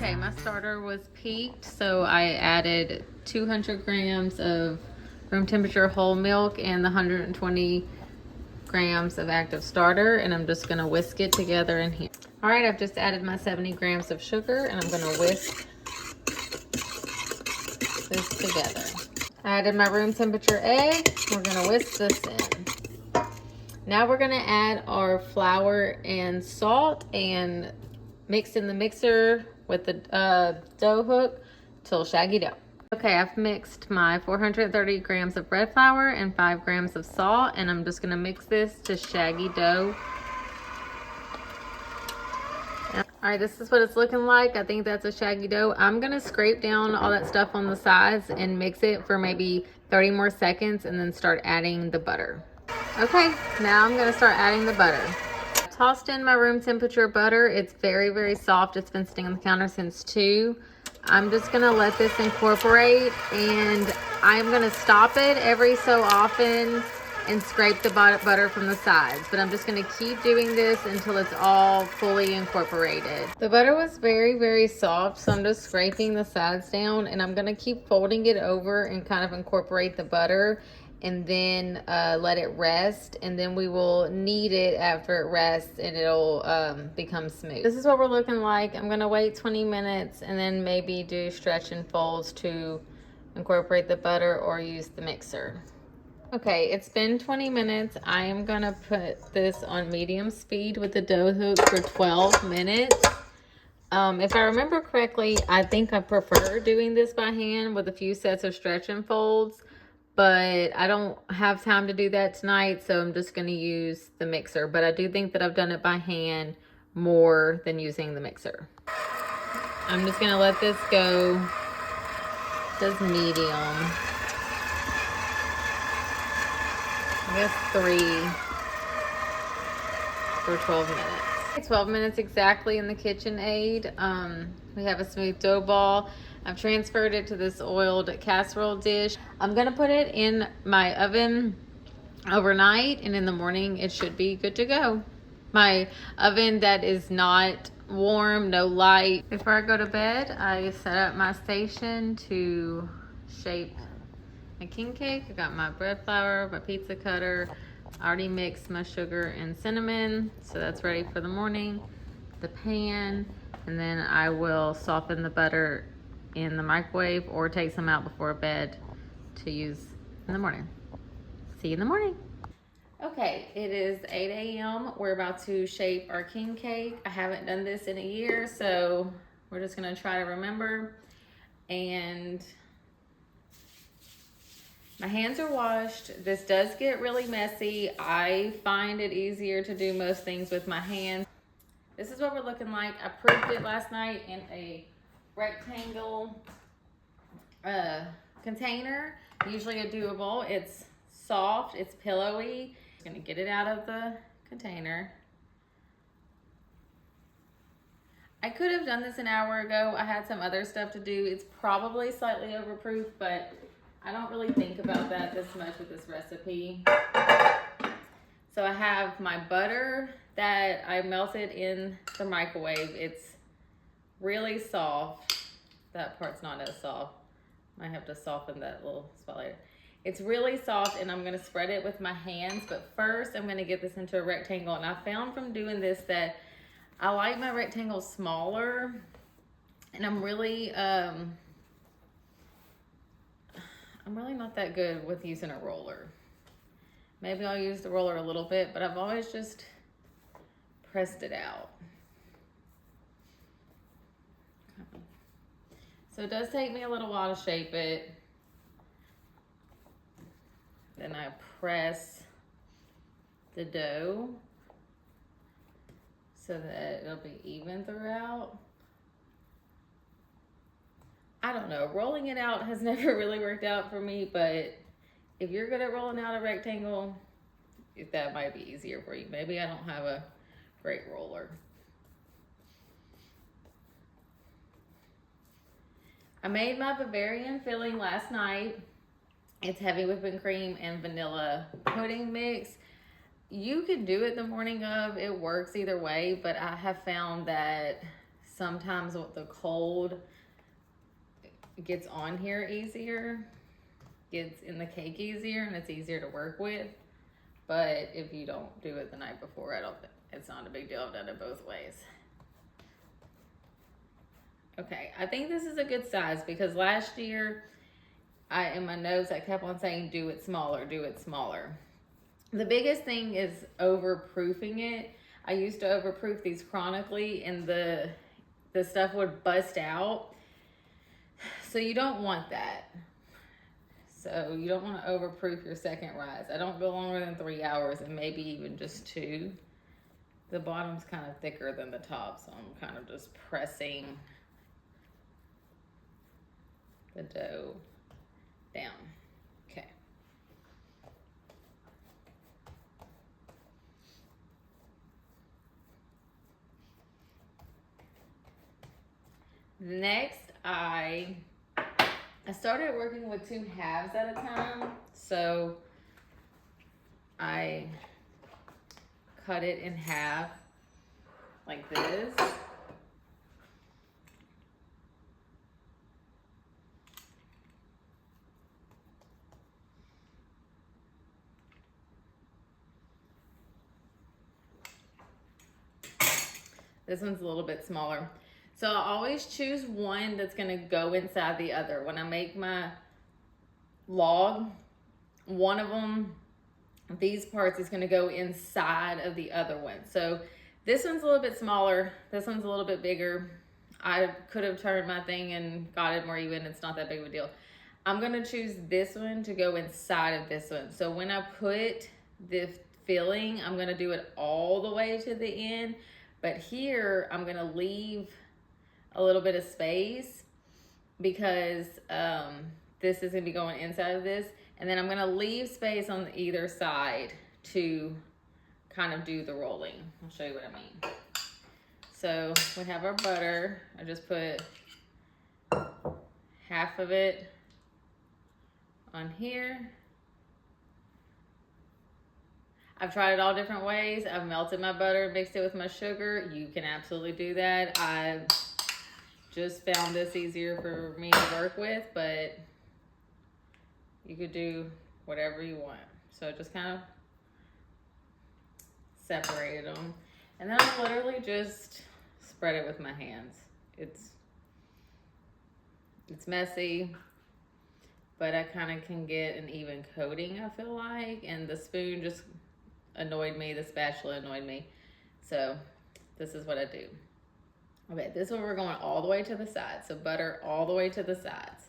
Okay, my starter was peaked, so I added 200 grams of room temperature whole milk and the 120 grams of active starter, and I'm just gonna whisk it together in here. All right, I've just added my 70 grams of sugar, and I'm gonna whisk this together. I added my room temperature egg. We're gonna whisk this in. Now we're gonna add our flour and salt and mix in the mixer with the dough hook till shaggy dough. Okay, I've mixed my 430 grams of bread flour and 5 grams of salt, and I'm just gonna mix this to shaggy dough. All right, this is what it's looking like. I think that's a shaggy dough. I'm gonna scrape down all that stuff on the sides and mix it for maybe 30 more seconds and then start adding the butter. Okay, now I'm gonna start adding the butter. Tossed in my room temperature butter. It's very, very soft. It's been sitting on the counter since 2. I'm just gonna let this incorporate, and I'm gonna stop it every so often and scrape the butter from the sides. But I'm just gonna keep doing this until it's all fully incorporated. The butter was very, very soft, so I'm just scraping the sides down, and I'm gonna keep folding it over and kind of incorporate the butter, and then let it rest, and then we will knead it after it rests, and it'll become smooth. This is what we're looking like. I'm gonna wait 20 minutes and then maybe do stretch and folds to incorporate the butter or use the mixer. Okay, it's been 20 minutes. I am gonna put this on medium speed with the dough hook for 12 minutes. If I remember correctly, I think I prefer doing this by hand with a few sets of stretch and folds, but I don't have time to do that tonight, so I'm just gonna use the mixer. But I do think that I've done it by hand more than using the mixer. I'm just gonna let this go. It says medium. I guess 3 for 12 minutes. 12 minutes exactly in the KitchenAid. We have a smooth dough ball. I've transferred it to this oiled casserole dish. I'm gonna put it in my oven overnight, and in the morning it should be good to go. My oven that is not warm, no light. Before I go to bed, I set up my station to shape my king cake. I got my bread flour, my pizza cutter. I already mixed my sugar and cinnamon, so that's ready for the morning. The pan, and then I will soften the butter in the microwave or take some out before bed to use in the morning. See you in the morning. Okay, it is 8 a.m. We're about to shape our king cake. I haven't done this in a year, so we're just gonna try to remember. And my hands are washed. This does get really messy. I find it easier to do most things with my hands. This is what we're looking like. I proofed it last night in a rectangle container, usually a doable. It's soft, it's pillowy. I'm gonna get it out of the container. I could have done this an hour ago. I had some other stuff to do. It's probably slightly overproof, but I don't really think about that this much with this recipe. So I have my butter that I melted in the microwave. It's really soft. That part's not as soft. Might have to soften that little spot later. It's really soft, and I'm gonna spread it with my hands, but first I'm gonna get this into a rectangle. And I found from doing this that I like my rectangles smaller, and I'm really not that good with using a roller. Maybe I'll use the roller a little bit, but I've always just pressed it out. So it does take me a little while to shape it. Then I press the dough so that it'll be even throughout. I don't know, rolling it out has never really worked out for me, but if you're good at rolling out a rectangle, that might be easier for you. Maybe I don't have a great roller. I made my Bavarian filling last night. It's heavy whipping cream and vanilla pudding mix. You could do it the morning of, it works either way, but I have found that sometimes with the cold gets on here easier, gets in the cake easier, and it's easier to work with. But if you don't do it the night before, I don't think it's not a big deal. I've done it both ways. Okay, I think this is a good size because last year in my notes I kept on saying do it smaller, do it smaller. The biggest thing is overproofing it. I used to overproof these chronically and the stuff would bust out. So you don't want that. So you don't want to overproof your second rise. I don't go longer than 3 hours and maybe even just 2. The bottom's kind of thicker than the top, so I'm kind of just pressing the dough down. Okay. Next, I started working with 2 halves at a time, so I cut it in half like this. This one's a little bit smaller. So I always choose one that's gonna go inside the other. When I make my log, one of them, these parts is gonna go inside of the other one. So this one's a little bit smaller, this one's a little bit bigger. I could have turned my thing and got it more even, it's not that big of a deal. I'm gonna choose this one to go inside of this one. So when I put the filling, I'm gonna do it all the way to the end, but here I'm gonna leave a little bit of space because this is gonna be going inside of this. And then I'm gonna leave space on either side to kind of do the rolling. I'll show you what I mean. So we have our butter. I just put half of it on here. I've tried it all different ways. I've melted my butter, mixed it with my sugar. You can absolutely do that. I just found this easier for me to work with, but you could do whatever you want. So just kind of separated them. And then I literally just spread it with my hands. It's messy, but I kind of can get an even coating, I feel like. And the spoon just annoyed me, the spatula annoyed me. So this is what I do. Okay, this one we're going all the way to the sides. So butter all the way to the sides.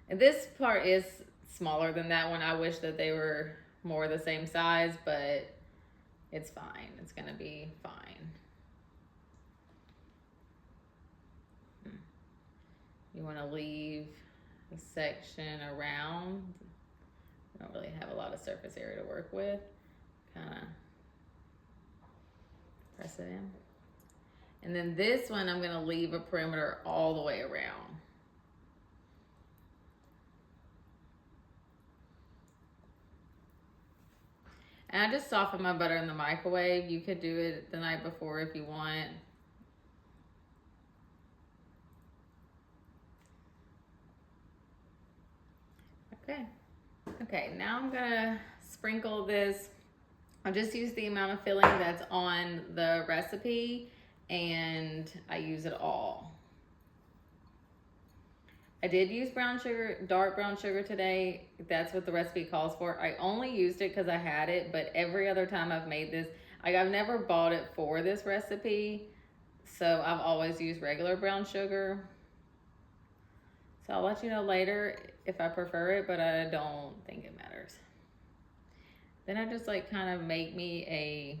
And this part is smaller than that one. I wish that they were more the same size, but it's fine. It's gonna be fine. You wanna leave a section around. I don't really have a lot of surface area to work with. Kinda press it in. And then this one, I'm gonna leave a perimeter all the way around. And I just softened my butter in the microwave. You could do it the night before if you want. Okay. Okay, now I'm gonna sprinkle this. I just use the amount of filling that's on the recipe and I use it all. I did use brown sugar, dark brown sugar today. That's what the recipe calls for. I only used it because I had it, but every other time I've made this, I've never bought it for this recipe. So I've always used regular brown sugar. So I'll let you know later if I prefer it, but I don't think it matters. Then I just like kind of make me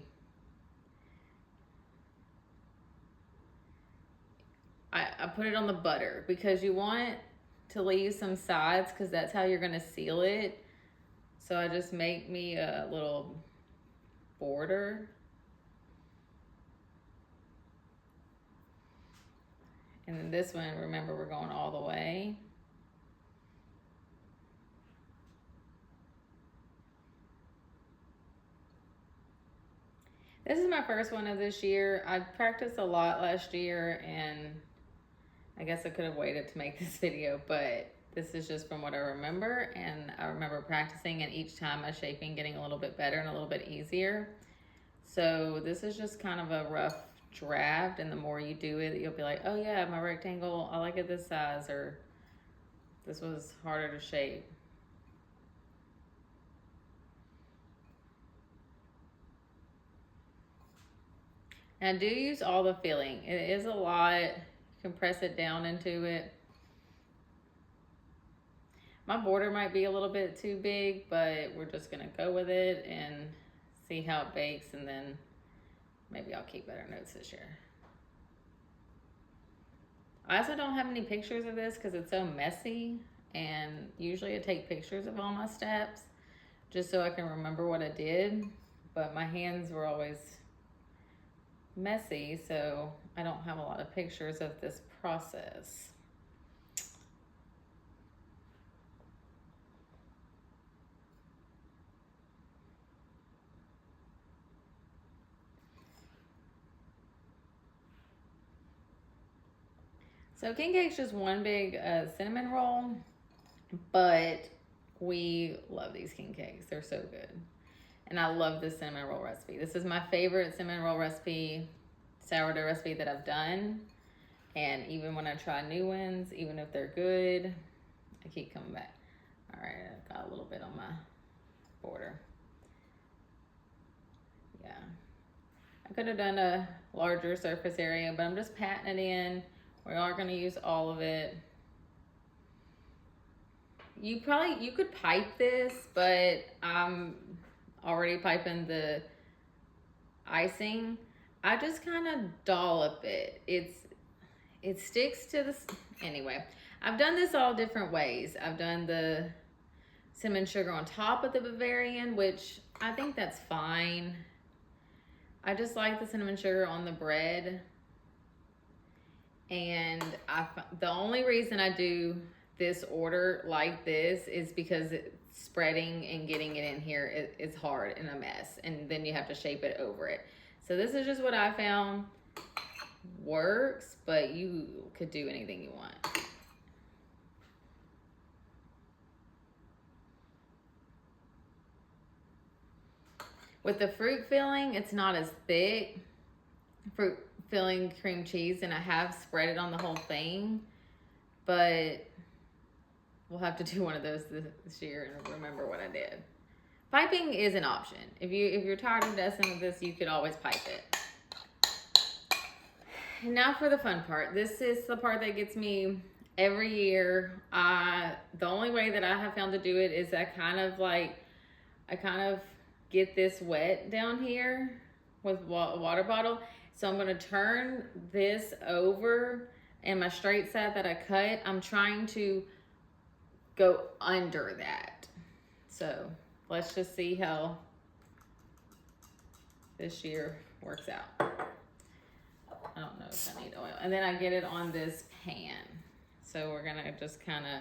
I put it on the butter because you want to leave some sides because that's how you're gonna seal it. So I just make me a little border. And then this one, remember, we're going all the way. This is my first one of this year. I practiced a lot last year, and I guess I could have waited to make this video, but this is just from what I remember, and I remember practicing, and each time my shaping getting a little bit better and a little bit easier. So this is just kind of a rough draft, and the more you do it, you'll be like, oh yeah, my rectangle, I like it this size, or this was harder to shape. And I do use all the filling. It is a lot. You can press it down into it. My border might be a little bit too big, but we're just gonna go with it and see how it bakes, and then maybe I'll keep better notes this year. I also don't have any pictures of this because it's so messy, and usually I take pictures of all my steps just so I can remember what I did, but my hands were always messy, so I don't have a lot of pictures of this process. So king cake's just one big cinnamon roll, but we love these king cakes. They're so good. And I love this cinnamon roll recipe. This is my favorite cinnamon roll recipe, sourdough recipe that I've done. And even when I try new ones, even if they're good, I keep coming back. All right, I got a little bit on my border. Yeah. I could have done a larger surface area, but I'm just patting it in. We are gonna use all of it. You could pipe this, but I'm already piping the icing. I just kind of dollop it. It sticks to the, anyway. I've done this all different ways. I've done the cinnamon sugar on top of the Bavarian, which I think that's fine. I just like the cinnamon sugar on the bread. And the only reason I do this order like this is because spreading and getting it in here is hard and a mess. And then you have to shape it over it. So this is just what I found works, but you could do anything you want. With the fruit filling, it's not as thick. Fruit filling cream cheese, and I have spread it on the whole thing, but we'll have to do one of those this year and remember what I did. Piping is an option. If you're tired of messing with this, you could always pipe it. And now for the fun part. This is the part that gets me every year. The only way that I have found to do it is I kind of get this wet down here with a water bottle. So I'm gonna turn this over, and my straight side that I cut, I'm trying to go under that. So let's just see how this year works out. I don't know if I need oil. And then I get it on this pan. So we're gonna just kind of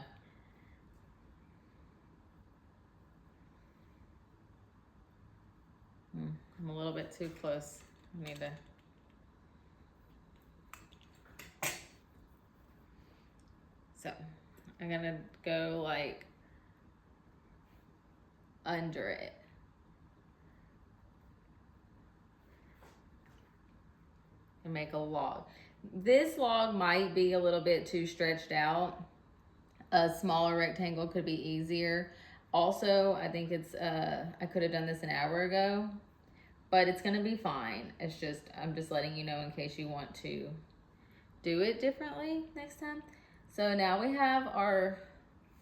I'm a little bit too close. I need to. So I'm gonna go like under it. And make a log. This log might be a little bit too stretched out. A smaller rectangle could be easier. Also, I think it's, I could have done this an hour ago, but it's gonna be fine. It's just, I'm just letting you know in case you want to do it differently next time. So now we have our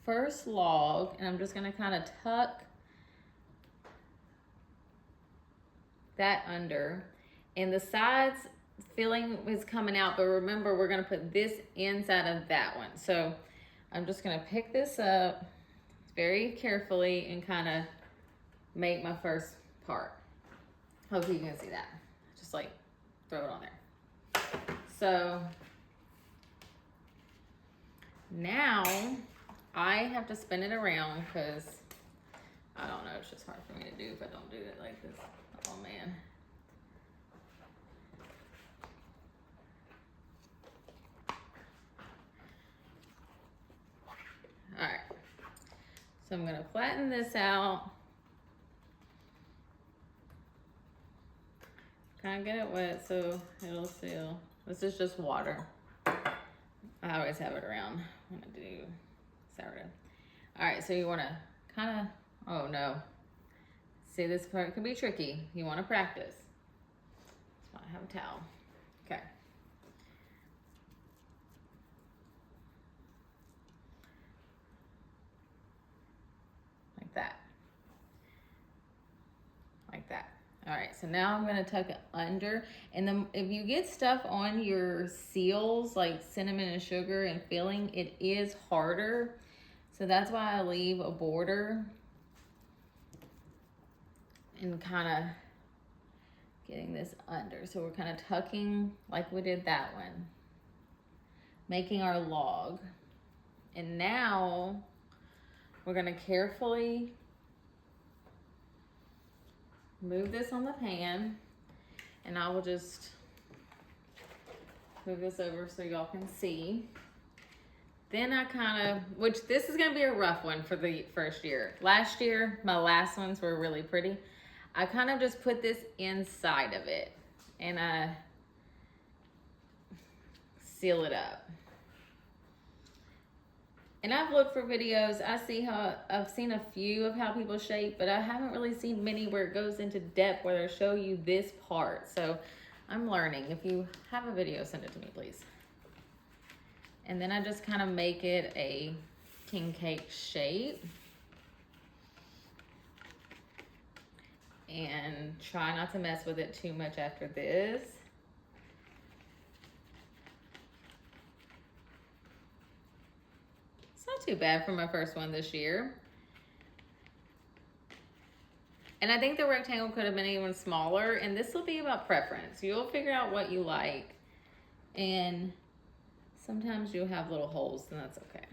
first log, and I'm just gonna kind of tuck that under. And the sides filling is coming out, but remember, we're gonna put this inside of that one. So I'm just gonna pick this up very carefully and kind of make my first part. Hope you can see that. Just like throw it on there. So now I have to spin it around because I don't know, it's just hard for me to do if I don't do it like this. Oh man. So I'm gonna flatten this out. Kind of get it wet so it'll seal. This is just water. I always have it around when I do sourdough. All right, so you wanna kind of, oh no. See, this part can be tricky. You wanna practice. That's why I have a towel. Okay. Like that. Like that. All right, so now I'm gonna tuck it under. And then if you get stuff on your seals, like cinnamon and sugar and filling, it is harder. So that's why I leave a border and kind of getting this under. So we're kind of tucking like we did that one, making our log. And now we're gonna carefully move this on the pan, and I will just move this over so y'all can see. Then I kind of, which this is gonna be a rough one for the first year. Last year, my last ones were really pretty. I kind of just put this inside of it and I seal it up. And I've looked for videos. I've seen a few of how people shape, but I haven't really seen many where it goes into depth where they show you this part. So I'm learning. If you have a video, send it to me, please. And then I just kind of make it a king cake shape. And try not to mess with it too much after this. Not too bad for my first one this year. And I think the rectangle could have been even smaller, and this will be about preference. You'll figure out what you like, and sometimes you'll have little holes, and that's okay.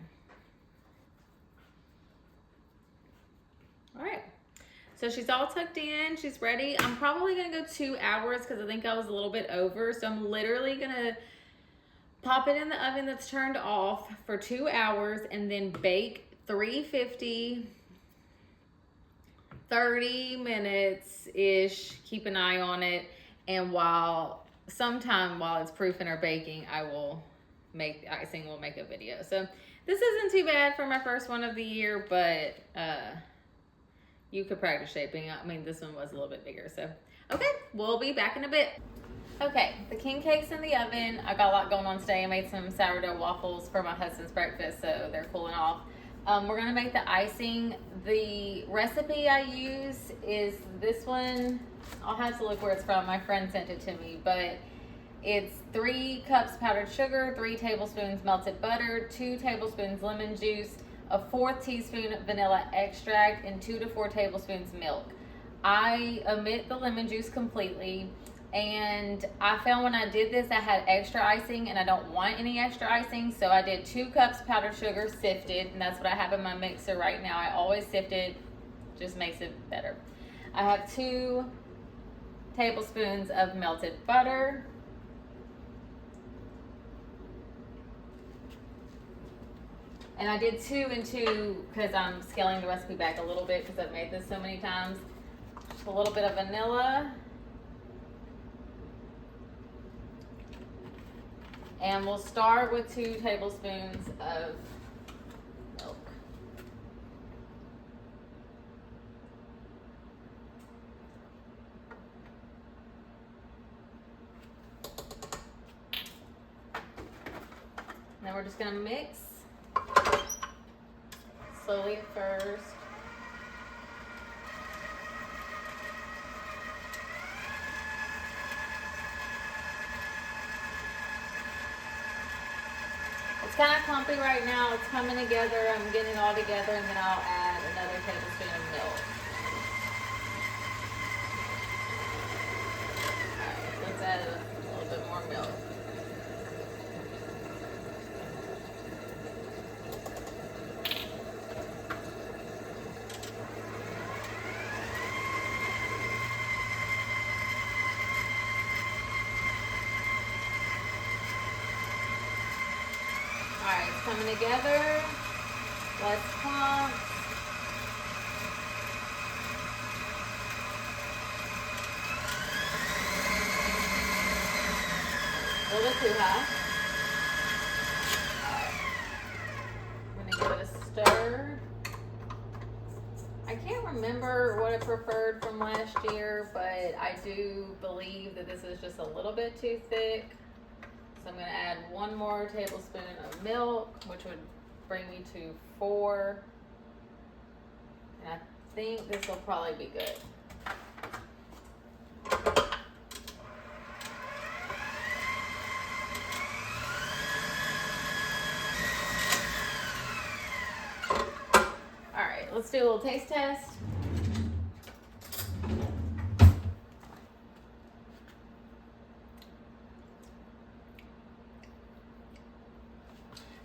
All right, so she's all tucked in, she's ready. I'm probably gonna go 2 hours because I think I was a little bit over, so I'm literally gonna pop it in the oven that's turned off for 2 hours and then bake 350, 30 minutes-ish. Keep an eye on it. And sometime while it's proofing or baking, I will make the icing, we'll make a video. So this isn't too bad for my first one of the year, but you could practice shaping. I mean, this one was a little bit bigger. So, okay, we'll be back in a bit. Okay, the king cake's in the oven. I got a lot going on today. I made some sourdough waffles for my husband's breakfast, so they're cooling off. We're gonna make the icing. The recipe I use is this one. I'll have to look where it's from. My friend sent it to me, but it's 3 cups powdered sugar, 3 tablespoons melted butter, 2 tablespoons lemon juice, a 1/4 teaspoon vanilla extract, and 2 to 4 tablespoons milk. I omit the lemon juice completely. And I found when I did this, I had extra icing and I don't want any extra icing. So I did 2 cups powdered sugar sifted, and that's what I have in my mixer right now. I always sift it, just makes it better. I have 2 tablespoons of melted butter. And I did 2 and 2 because I'm scaling the recipe back a little bit because I've made this so many times. Just a little bit of vanilla. And we'll start with 2 tablespoons of milk. Then we're just gonna mix slowly at first. It's kind of clumpy right now. It's coming together. I'm getting it all together, and then I'll add another tablespoon of milk. All right, let's add a little bit more milk. All right, it's coming together. Let's pump. too high. I'm gonna give it a stir. I can't remember what I preferred from last year, but I do believe that this is just a little bit too thick. So I'm gonna add 1 more tablespoon of milk, which would bring me to 4. And I think this will probably be good. Let's do a little taste test.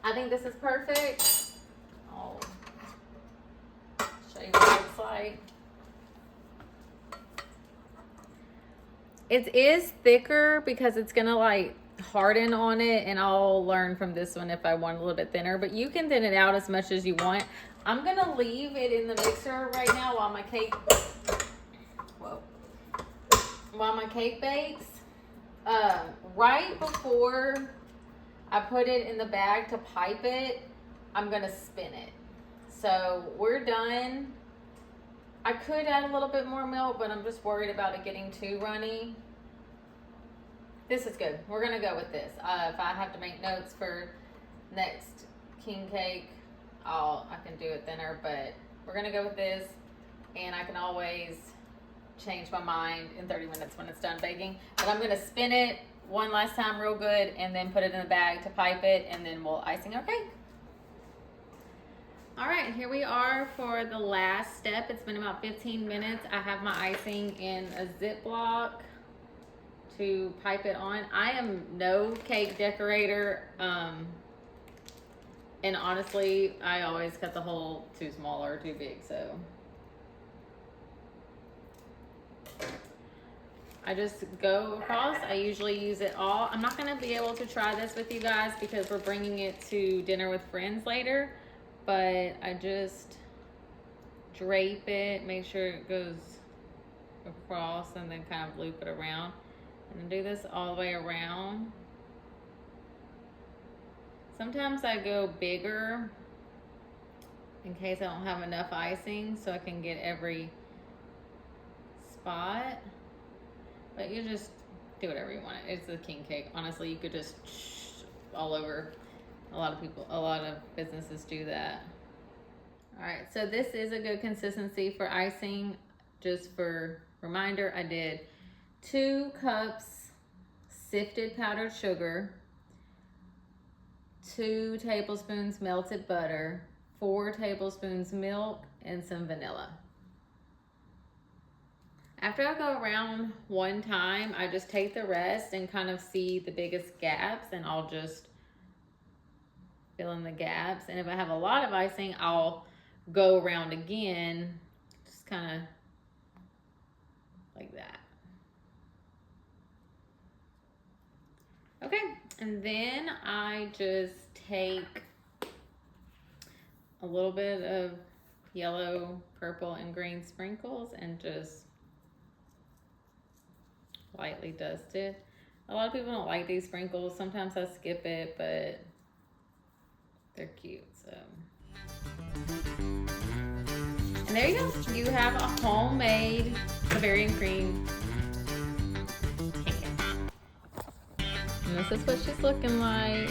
I think this is perfect. I'll show you what it looks like. It is thicker because it's gonna like harden on it, and I'll learn from this one if I want a little bit thinner, but you can thin it out as much as you want. I'm gonna leave it in the mixer right now while my cake, bakes. Right before I put it in the bag to pipe it, I'm gonna spin it. So we're done. I could add a little bit more milk, but I'm just worried about it getting too runny. This is good. We're gonna go with this. If I have to make notes for next king cake, I can do it thinner, but we're gonna go with this, and I can always change my mind in 30 minutes when it's done baking. But I'm gonna spin it one last time real good, and then put it in the bag to pipe it, and then we'll icing our cake. All right, here we are for the last step. It's been about 15 minutes. I have my icing in a Ziploc to pipe it on. I am no cake decorator, and honestly, I always cut the hole too small or too big, so I just go across. I usually use it all. I'm not gonna be able to try this with you guys because we're bringing it to dinner with friends later, but I just drape it, make sure it goes across, and then kind of loop it around. And do this all the way around. Sometimes I go bigger in case I don't have enough icing, so I can get every spot. But you just do whatever you want. It's a king cake. Honestly, you could just all over. A lot of businesses do that. All right, so this is a good consistency for icing. Just for reminder, I did 2 cups sifted powdered sugar, 2 tablespoons melted butter, 4 tablespoons milk, and some vanilla. After I go around one time, I just take the rest and kind of see the biggest gaps, and I'll just fill in the gaps. And if I have a lot of icing, I'll go around again, just kind of like that. Okay, and then I just take a little bit of yellow, purple, and green sprinkles and just lightly dust it. A lot of people don't like these sprinkles. Sometimes I skip it, but they're cute, so. And there you go. You have a homemade Bavarian cream cake. And this is what she's looking like.